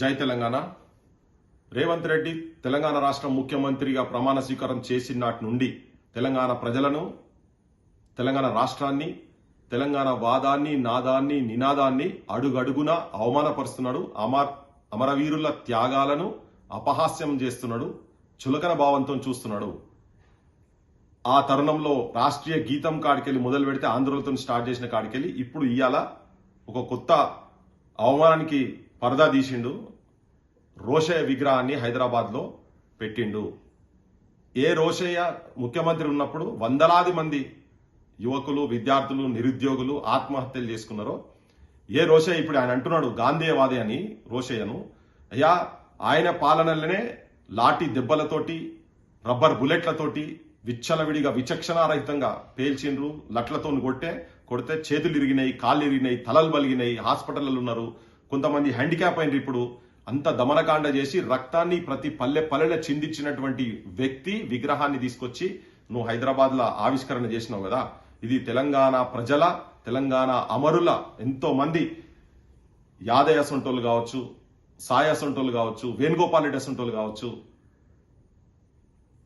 జై తెలంగాణ. రేవంత్ రెడ్డి తెలంగాణ రాష్ట్ర ముఖ్యమంత్రిగా ప్రమాణ స్వీకారం చేసిన నాటి నుండి తెలంగాణ ప్రజలను, తెలంగాణ రాష్ట్రాన్ని, తెలంగాణ వాదాన్ని, నాదాన్ని, నినాదాన్ని అడుగడుగునా అవమానపరుస్తున్నాడు. అమరవీరుల త్యాగాలను అపహాస్యం చేస్తున్నాడు. చులకన భావంతో చూస్తున్నాడు. ఆ తరుణంలో రాష్ట్రీయ గీతం కాడికెళ్ళి మొదలు పెడితే ఆంధ్రులతో స్టార్ట్ చేసిన కాడికెళ్ళి ఇప్పుడు ఇవాళ ఒక కొత్త అవమానానికి పరదా తీసిండు. రోషయ్య విగ్రహాన్ని హైదరాబాద్లో పెట్టిండు. ఏ రోషయ్య ముఖ్యమంత్రి ఉన్నప్పుడు వందలాది మంది యువకులు, విద్యార్థులు, నిరుద్యోగులు ఆత్మహత్యలు చేసుకున్నారో, ఏ రోషయ్య ఇప్పుడు ఆయన అంటున్నాడు గాంధేయవాది అని రోషయ్యను. అయ్యా, ఆయన పాలనలోనే లాఠీ దెబ్బలతోటి, రబ్బర్ బుల్లెట్లతోటి విచ్చలవిడిగా విచక్షణారహితంగా పేల్చిండ్రు. లట్లతో కొడితే చేతులు ఇరిగినాయి, కాళ్ళు ఇరిగినాయి, తలలు బలిగినాయి, హాస్పిటల్లో ఉన్నారు. కొంతమంది హ్యాండిక్యాప్ అయినరు. ఇప్పుడు అంత దమనకాండ చేసి రక్తాన్ని ప్రతి పల్లెల చిందించినటువంటి వ్యక్తి విగ్రహాన్ని తీసుకొచ్చి నువ్వు హైదరాబాద్ లో ఆవిష్కరణ చేసినావు కదా. ఇది తెలంగాణ ప్రజల, తెలంగాణ అమరుల ఎంతో మంది యాదయ్య సొంటోళ్ళు కావచ్చు, సాయ సొంటోళ్ళు కావచ్చు, వేణుగోపాల్ రెడ్డి సొంటోళ్ళు కావచ్చు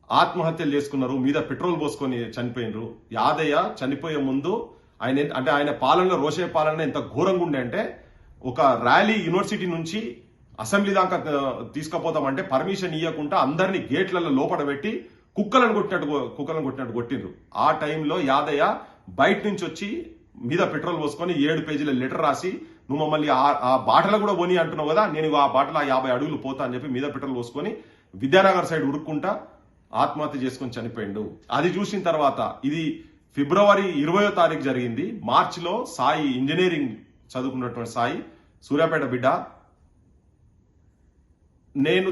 ఆత్మహత్యలు చేసుకున్నారు. మీద పెట్రోల్ పోసుకొని చనిపోయినరు. యాదయ్య చనిపోయే ముందు ఆయన పాలన, రోషయ్య పాలన ఎంత ఘోరంగా ఉండే అంటే, ఒక ర్యాలీ యూనివర్సిటీ నుంచి అసెంబ్లీ దాకా తీసుకుపోతామంటే పర్మిషన్ ఇవ్వకుండా అందరినీ గేట్లలో లోపల పెట్టి కుక్కలను కొట్టినట్టు కొట్టిండ్రు. ఆ టైంలో యాదయ్య బయట నుంచి వచ్చి మీద పెట్రోల్ పోసుకొని 7 పేజీల లెటర్ రాసి, నువ్వు మమ్మల్ని ఆ బాటలో కూడా పోని అంటున్నావు కదా, నేను ఆ బాటలో 50 అడుగులు పోతా అని చెప్పి మీద పెట్రోల్ పోసుకొని విద్యానగర్ సైడ్ ఉరుక్కుంటా ఆత్మహత్య చేసుకుని చనిపోయిండు. అది చూసిన తర్వాత, ఇది ఫిబ్రవరి 20వ తారీఖు జరిగింది. మార్చిలో సాయి, ఇంజనీరింగ్ చదువుకున్నటువంటి సాయి, సూర్యాపేట బిడ్డ, నేను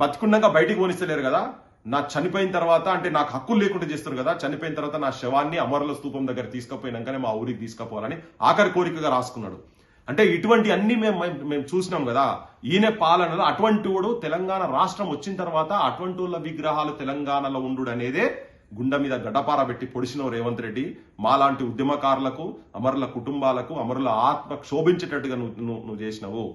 బతుకున్నాక బయటికి పోనిస్తలేరు కదా, నా చనిపోయిన తర్వాత అంటే నాకు హక్కులు లేకుండా చేస్తారు కదా, చనిపోయిన తర్వాత నా శవాన్ని అమరుల స్తూపం దగ్గర తీసుకుపోయినాకనే మా ఊరికి తీసుకుపోవాలని ఆఖరి కోరికగా రాసుకున్నాడు. అంటే ఇటువంటి అన్ని మేము చూసినాం కదా ఈయన పాలనలో. అటువంటి వాడు తెలంగాణ రాష్ట్రం వచ్చిన తర్వాత అటువంటి వాళ్ళ విగ్రహాలు తెలంగాణలో ఉండు అనేదే గుండె మీద గడ్డపార పెట్టి పొడిచినావు రేవంత్ రెడ్డి. మాలాంటి ఉద్యమకారులకు, అమరుల కుటుంబాలకు, అమరుల ఆత్మ క్షోభించేటట్టుగా నువ్వు చేసినావు.